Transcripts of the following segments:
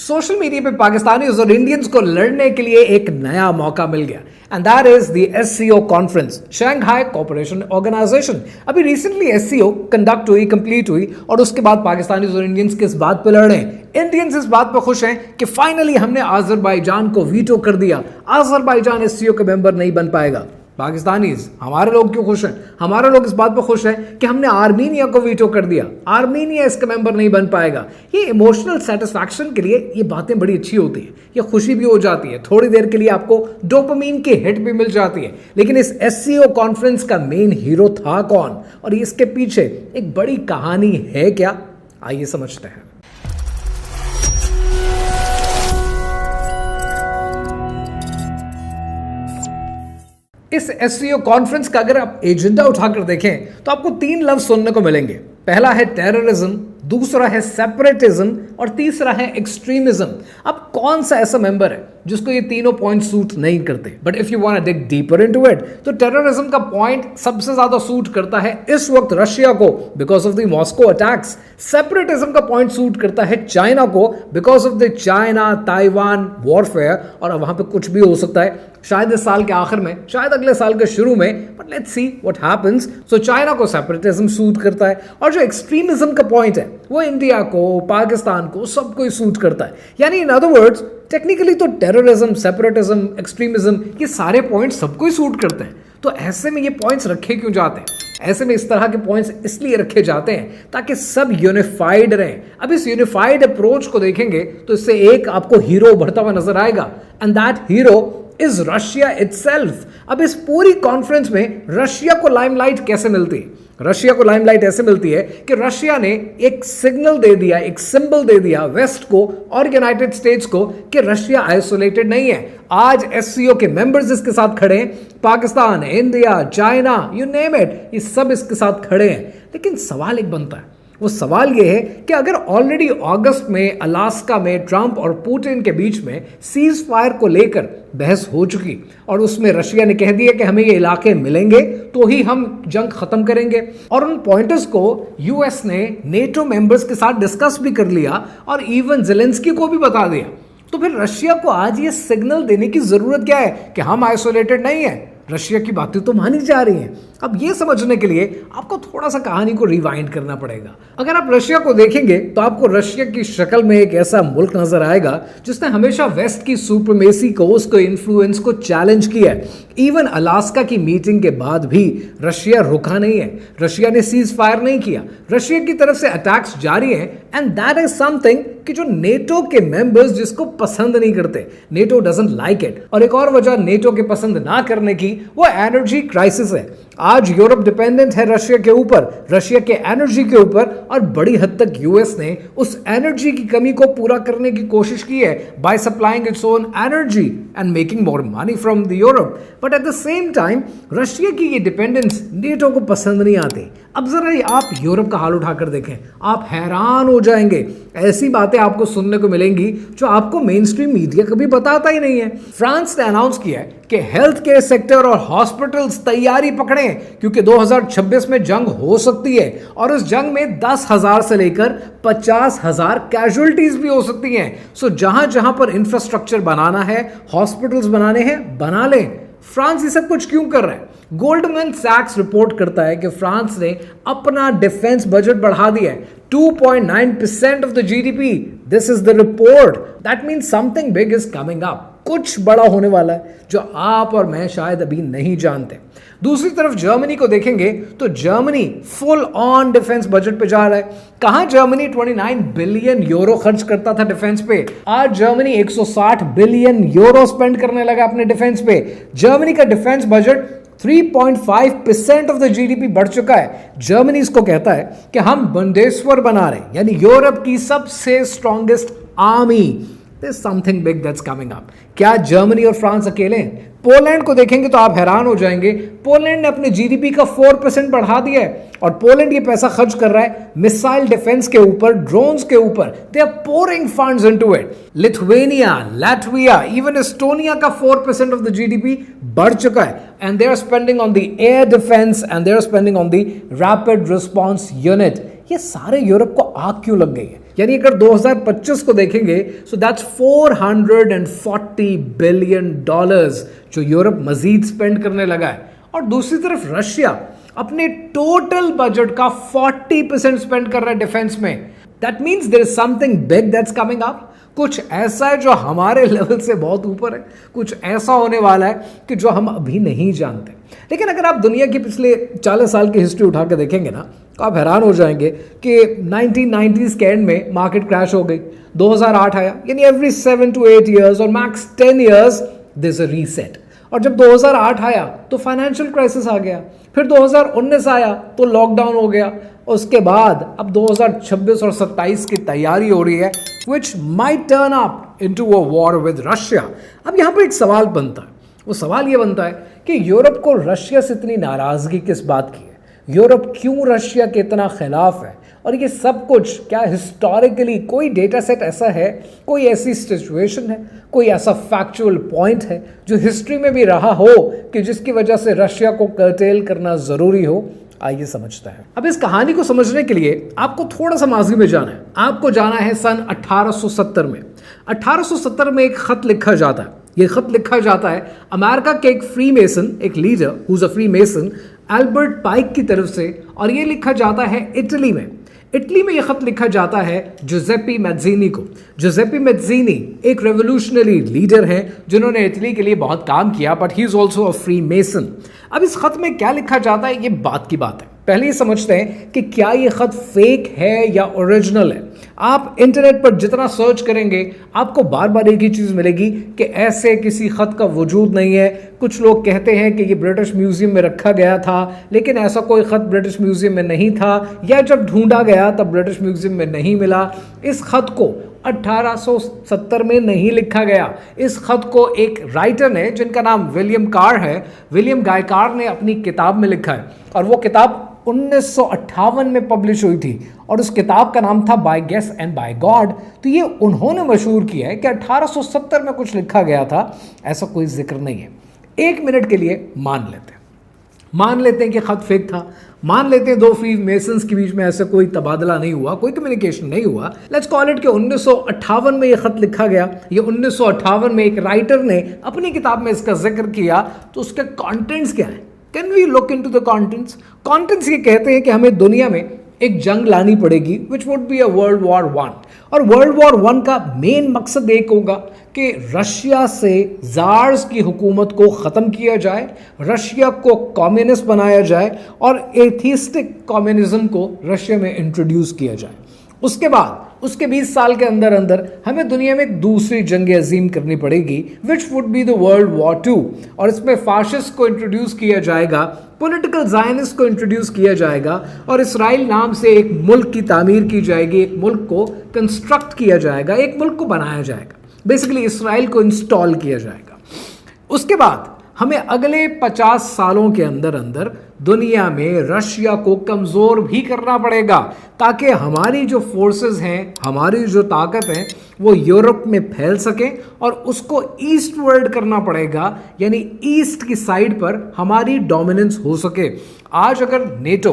Social media पे पाकिस्तानी और Indians को लड़ने के लिए एक नया मौका मिल गया and that is the SCO conference, Shanghai cooperation organisation. अभी रिसेंटली एससीओ कंडक्ट हुई, कंप्लीट हुई और उसके बाद पाकिस्तानी और इंडियंस किस बात पे लड़ रहे हैं? इंडियंस इस बात पर खुश हैं कि फाइनली हमने अजरबैजान को वीटो कर दिया, अजरबैजान एससीओ का मेंबर नहीं बन पाएगा। पाकिस्तानीज, हमारे लोग क्यों खुश हैं? हमारे लोग इस बात पर खुश हैं कि हमने आर्मीनिया को वीटो कर दिया, आर्मीनिया इसका मेंबर नहीं बन पाएगा। ये इमोशनल सेटिस्फैक्शन के लिए ये बातें बड़ी अच्छी होती है, ये खुशी भी हो जाती है, थोड़ी देर के लिए आपको डोपामीन की हिट भी मिल जाती है। लेकिन इस एससीओ कॉन्फ्रेंस का मेन हीरो था कौन और इसके पीछे एक बड़ी कहानी है क्या? आइए समझते हैं। इस एससीओ कॉन्फ्रेंस का अगर आप एजेंडा उठाकर देखें तो आपको 3 लफ्ज सुनने को मिलेंगे। पहला है टेररिज्म, दूसरा है सेपरेटिज्म और तीसरा है एक्सट्रीमिज्म। अब कौन सा ऐसा मेंबर है जिसको ये तीनों पॉइंट सूट नहीं करते? But if you want to dig deeper into it, तो टेररिज्म का पॉइंट सबसे ज्यादा सूट करता है इस वक्त रशिया को because of the Moscow attacks. Separatism का पॉइंट सूट करता है चाइना को because of the China Taiwan warfare, और वहां पे कुछ भी हो सकता है, शायद इस साल के आखिर में, शायद अगले साल के शुरू में, but let's see what happens. So China को सेपरेटिज्म सूट करता है और जो एक्सट्रीमिज्म का पॉइंट है वो इंडिया को, पाकिस्तान को, सबको ही सूट करता है। यानी इन अदर वर्ड्स टेक्निकली तो टेररिज्म, सेपरेटिज्म, एक्सट्रीमिज्म ये सारे पॉइंट सबको ही सूट करते हैं। तो ऐसे में ये पॉइंट्स रखे क्यों जाते हैं? ऐसे में इस तरह के पॉइंट्स इसलिए रखे जाते हैं ताकि सब यूनिफाइड रहें। अब इस यूनिफाइड अप्रोच को देखेंगे तो इससे एक आपको हीरो उभरता हुआ नजर आएगा and that hero is Russia itself. अब इस पूरी कॉन्फ्रेंस में रशिया को लाइमलाइट कैसे मिलती है? रशिया को लाइमलाइट ऐसे मिलती है कि रशिया ने एक सिग्नल दे दिया, एक सिंबल दे दिया वेस्ट को और यूनाइटेड स्टेट्स को कि रशिया आइसोलेटेड नहीं है। आज एससीओ के मेंबर्स इसके साथ खड़े हैं, Pakistan, India, China, you name it, ये सब इसके साथ खड़े हैं। लेकिन सवाल एक बनता है, वो सवाल ये है कि अगर ऑलरेडी अगस्त में अलास्का में ट्रंप और पुतिन के बीच में सीज फायर को लेकर बहस हो चुकी और उसमें रशिया ने कह दिया कि हमें ये इलाके मिलेंगे तो ही हम जंग खत्म करेंगे, और उन पॉइंटर्स को यूएस ने नेटो मेंबर्स के साथ डिस्कस भी कर लिया और इवन जेलेंस्की को भी बता दिया, तो फिर रशिया को आज ये सिग्नल देने की जरूरत क्या है कि हम आइसोलेटेड नहीं है? रशिया की बातें तो मानी जा रही हैं। अब ये समझने के लिए आपको थोड़ा सा कहानी को रिवाइंड करना पड़ेगा। अगर आप रशिया को देखेंगे तो आपको रशिया की शक्ल में एक ऐसा मुल्क नजर आएगा जिसने हमेशा वेस्ट की सुप्रीमेसी को, उसको इन्फ्लुएंस को चैलेंज किया है। इवन अलास्का की मीटिंग के बाद भी रशिया रुका नहीं है, रशिया ने सीज फायर नहीं किया, रशिया की तरफ से अटैक्स जारी है एंड दैट इज समथिंग कि जो नेटो के मेंबर्स जिसको पसंद नहीं करते, नेटो डजंट लाइक इट। और एक और वजह नेटो के पसंद ना करने की वो एनर्जी क्राइसिस है। आज यूरोप डिपेंडेंट है रशिया के ऊपर, रशिया के एनर्जी के ऊपर, और बड़ी हद तक यूएस ने उस एनर्जी की कमी को पूरा करने की कोशिश की है by supplying its own energy and making more money from the Europe. But at the same time Russia की ये डिपेंडेंस नेटो को पसंद नहीं आती। अब जरा आप यूरोप का हाल उठाकर देखें, आप हैरान हो जाएंगे। ऐसी बातें आपको सुनने को मिलेंगी जो आपको मेन स्ट्रीम मीडिया कभी बताता ही नहीं है। फ्रांस ने अनाउंस किया है कि हेल्थ केयर सेक्टर और हॉस्पिटल्स तैयारी पकड़ें क्योंकि 2026 में जंग हो सकती है और इस जंग में 10,000 से लेकर 50,000 कैजुअलिटीज भी हो सकती हैं। सो जहां जहां पर इंफ्रास्ट्रक्चर बनाना है, हॉस्पिटल्स बनाने हैं, बना लें। फ्रांस ये सब कुछ क्यों कर रहा है? गोल्डमैन सैक्स रिपोर्ट करता है कि फ्रांस ने अपना डिफेंस बजट बढ़ा दिया है 2.9% of the GDP. This is the report. That means something big is coming up. कुछ बड़ा होने वाला है जो आप और मैं शायद अभी नहीं जानते। दूसरी तरफ जर्मनी को देखेंगे तो Germany full on defence budget पे जा रहा है। कहां जर्मनी 29 बिलियन यूरो खर्च करता था डिफेंस पे, आज जर्मनी 160 बिलियन यूरो स्पेंड करने लगा अपने डिफेंस पे। जर्मनी का defence budget 3.5% of the GDP बढ़ चुका है। जर्मनी इसको कहता है कि हम बंदेश्वर बना रहे हैं, यानी यूरोप की सबसे strongest army. There's something big that's coming up. क्या जर्मनी और फ्रांस अकेले हैं? पोलैंड को देखेंगे तो आप हैरान हो जाएंगे। पोलैंड ने अपने जीडीपी का 4% बढ़ा दिया है और पोलैंड ये पैसा खर्च कर रहा है मिसाइल डिफेंस के ऊपर, ड्रोन्स के ऊपर। They are pouring funds into it. Lithuania, Latvia, even Estonia का 4% ऑफ द जीडीपी बढ़ चुका है and they are spending on the air defence and they are spending on the rapid response unit. ये सारे Europe को आग क्यों लग गई है? यानी अगर 2025 को देखेंगे सो दैट्स $440 बिलियन जो यूरोप मजीद स्पेंड करने लगा है। और दूसरी तरफ रशिया अपने टोटल बजट का 40% स्पेंड कर रहा है डिफेंस में। That means there is something big that's coming up. कुछ ऐसा है जो हमारे लेवल से बहुत ऊपर है, कुछ ऐसा होने वाला है कि जो हम अभी नहीं जानते। लेकिन अगर आप दुनिया की पिछले 40 साल की हिस्ट्री उठा के देखेंगे ना तो आप हैरान हो जाएंगे कि 1990s के एंड में मार्केट क्रैश हो गई, 2008 आया, यानी एवरी 7 to 8 years और max 10 years there is a reset. और जब 2008 आया तो फाइनेंशियल क्राइसिस आ गया, फिर 2019 आया तो लॉकडाउन हो गया, उसके बाद अब 2026 और 27 की तैयारी हो रही है which might turn up into a war with Russia. अब यहां पर एक सवाल बनता है, वो सवाल ये बनता है कि यूरोप को रशिया से इतनी नाराजगी किस बात की है, यूरोप क्यों रशिया के इतना खिलाफ है, और ये सब कुछ क्या हिस्टोरिकली कोई डेटा सेट ऐसा है, कोई ऐसी सिचुएशन है, कोई ऐसा फैक्चुअल पॉइंट है जो हिस्ट्री में भी रहा हो कि जिसकी वजह से रशिया को कर्टेल करना जरूरी हो। आइए समझते हैं। अब इस कहानी को समझने के लिए आपको थोड़ा सा माजी में जाना है। आपको जाना है सन 1870 में। 1870 में एक खत लिखा जाता है। ये खत लिखा जाता है अमेरिका के एक फ्री मेसन, एक leader who is a free mason, Albert Pike की तरफ से, और ये लिखा जाता है इटली में। इटली में यह खत लिखा जाता है जुजेप्पी मैज़ीनी को। जुजेप्पी मैज़ीनी एक रेवोल्यूशनरी लीडर हैं जिन्होंने इटली के लिए बहुत काम किया, but he is also a free mason. अब इस खत में क्या लिखा जाता है, ये बात की बात है। पहले ये समझते हैं कि क्या ये खत फेक है या ओरिजिनल है। आप इंटरनेट पर जितना सर्च करेंगे आपको बार बार एक ही चीज मिलेगी कि ऐसे किसी खत का वजूद नहीं है। कुछ लोग कहते हैं कि ये ब्रिटिश म्यूजियम में रखा गया था, लेकिन ऐसा कोई खत ब्रिटिश म्यूजियम में नहीं था, या जब ढूंढा गया तब ब्रिटिश म्यूजियम में नहीं मिला। इस खत को 1870 में नहीं लिखा गया। इस खत को एक राइटर ने, जिनका नाम विलियम कार है, विलियम गायकार ने अपनी किताब में लिखा है, और वो किताब 1958 में पब्लिश हुई थी, और उस किताब का नाम था by guess and by God. तो ये उन्होंने मशहूर किया है कि 1870 में कुछ लिखा गया था, ऐसा कोई जिक्र नहीं है। एक मिनट के लिए मान लेते हैं कि खत फेक था, मान लेते हैं दो फ्री मेसन्स के बीच में ऐसा कोई तबादला नहीं हुआ, कोई कम्युनिकेशन नहीं हुआ। लेट्स कॉल इट कि 1958 में ये खत लिखा गया, ये 1958 में एक राइटर ने अपनी किताब में इसका जिक्र किया। तो उसके कंटेंट्स क्या है? Can we look into the contents? Contents ये कहते हैं कि हमें दुनिया में एक जंग लानी पड़ेगी which would be a world war 1, और वर्ल्ड वॉर 1 का मेन मकसद एक होगा कि रशिया से जार्स की हुकूमत को ख़त्म किया जाए, रशिया को कम्युनिस्ट बनाया जाए, और एथिस्टिक कम्युनिज्म को रशिया में इंट्रोड्यूस किया जाए। उसके बाद उसके 20 साल के अंदर अंदर हमें दुनिया में एक दूसरी जंग अजीम करनी पड़ेगी which would be the world war 2, और इसमें फाशिस्ट को इंट्रोड्यूस किया जाएगा, पॉलिटिकल ज़ायनिस्ट को इंट्रोड्यूस किया जाएगा, और इसराइल नाम से एक मुल्क की तामीर की जाएगी, एक मुल्क को कंस्ट्रक्ट किया जाएगा, एक मुल्क को बनाया जाएगा, बेसिकली इसराइल को इंस्टॉल किया जाएगा। उसके बाद हमें अगले 50 सालों के अंदर अंदर दुनिया में रशिया को कमज़ोर भी करना पड़ेगा, ताकि हमारी जो फोर्सेस हैं, हमारी जो ताकत है, वो यूरोप में फैल सके, और उसको ईस्टवर्ड करना पड़ेगा, यानी ईस्ट की साइड पर हमारी डोमिनेंस हो सके। आज अगर नेटो,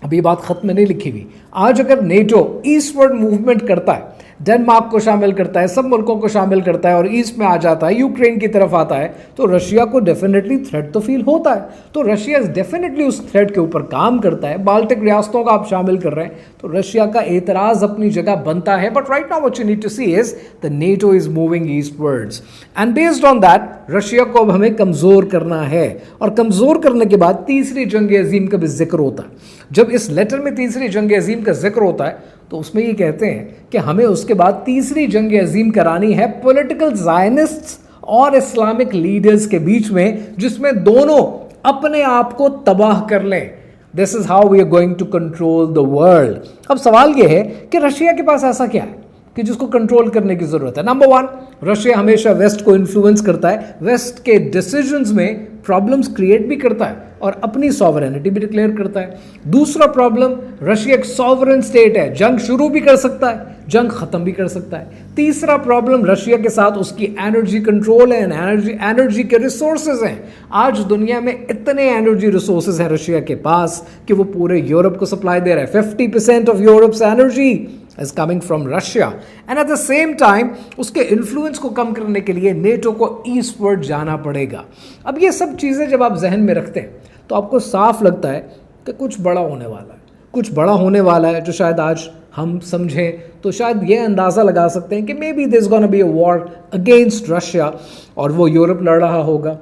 अभी बात खत में नहीं लिखी हुई, आज अगर नेटो ईस्टवर्ड मूवमेंट करता है, डेनमार्क को शामिल करता है, सब मुल्कों को शामिल करता है, और ईस्ट में आ जाता है, यूक्रेन की तरफ आता है, तो रशिया को डेफिनेटली थ्रेट तो फील होता है। तो रशिया डेफिनेटली उस थ्रेट के ऊपर काम करता है। बाल्टिक रियासतों का आप शामिल कर रहे हैं तो रशिया का एतराज अपनी जगह बनता है। But right now what you need to see is the NATO is moving eastwards, and based on that Russia को अब हमें कमजोर करना है। और कमजोर करने के बाद तीसरी जंग अजीम का भी जिक्र होता है। जब इस लेटर में तीसरी जंग अजीम का जिक्र होता है तो उसमें ये कहते हैं कि हमें उसके बाद तीसरी जंग अजीम करानी है पॉलिटिकल ज़ायनिस्ट्स और इस्लामिक लीडर्स के बीच में, जिसमें दोनों अपने आप को तबाह कर लें। This is how we are going to control the world. अब सवाल यह है कि रशिया के पास ऐसा क्या है कि जिसको कंट्रोल करने की जरूरत है। नंबर 1, रशिया हमेशा वेस्ट को इन्फ्लुएंस करता है, वेस्ट के डिसीजंस में प्रॉब्लम्स क्रिएट भी करता है और अपनी सॉवरेनिटी भी डिक्लेयर करता है। दूसरा प्रॉब्लम, रशिया एक सॉवरेन स्टेट है, जंग शुरू भी कर सकता है, जंग खत्म भी कर सकता है। तीसरा प्रॉब्लम, रशिया के साथ उसकी एनर्जी कंट्रोल है, एनर्जी के रिसोर्सेज हैं। आज दुनिया में इतने एनर्जी रिसोर्सेज हैं रशिया के पास कि वो पूरे यूरोप को सप्लाई दे रहा है। 50% of Europe's energy is coming from Russia and at the same time उसके इन्फ्लुएंस को कम करने के लिए नेटो को ईस्टवर्ड जाना पड़ेगा। अब ये सब चीज़ें जब आप जहन में रखते हैं तो आपको साफ लगता है कि कुछ बड़ा होने वाला है, कुछ बड़ा होने वाला है जो शायद आज हम समझें तो शायद ये अंदाज़ा लगा सकते हैं कि may be this gonna be a war against Russia और वो यूरोप लड़ रहा होगा,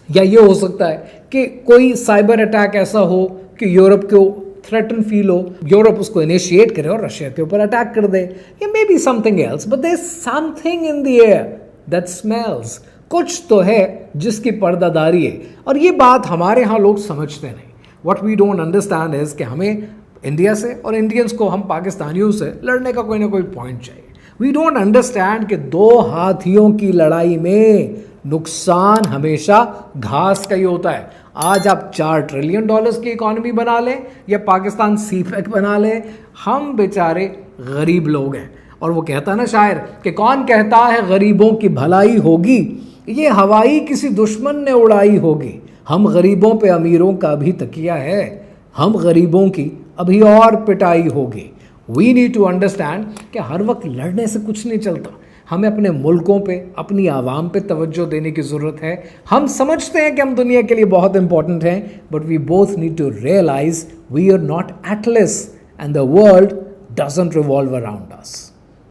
या ये हो सकता है कि कोई साइबर अटैक ऐसा हो कि यूरोप को थ्रेटन फील हो, यूरोप उसको इनिशिएट करे और रशिया के ऊपर अटैक कर दे, या maybe something else, but there is something in the air that smells. कुछ तो है जिसकी पर्दादारी है, और ये बात हमारे यहाँ लोग समझते नहीं। What we don't understand is कि हमें इंडिया से और इंडियंस को हम पाकिस्तानियों से लड़ने का कोई ना कोई पॉइंट चाहिए। वी डोंट अंडरस्टैंड कि दो हाथियों की लड़ाई में नुकसान हमेशा घास का ही होता है। आज आप $4 ट्रिलियन की इकॉनमी बना लें या पाकिस्तान सीपैक बना लें, हम बेचारे गरीब लोग हैं। और वो कहता ना शायर कि कौन कहता है गरीबों की भलाई होगी, ये हवाई किसी दुश्मन ने उड़ाई होगी। हम गरीबों पे अमीरों का भी तकिया है, हम गरीबों की अभी और पिटाई होगी। वी नीड टू अंडरस्टैंड कि हर वक्त लड़ने से कुछ नहीं चलता, हमें अपने मुल्कों पे, अपनी आवाम पे तवज्जो देने की ज़रूरत है। हम समझते हैं कि हम दुनिया के लिए बहुत इंपॉर्टेंट हैं, but we both need to realise we are not Atlas and the world doesn't revolve around us.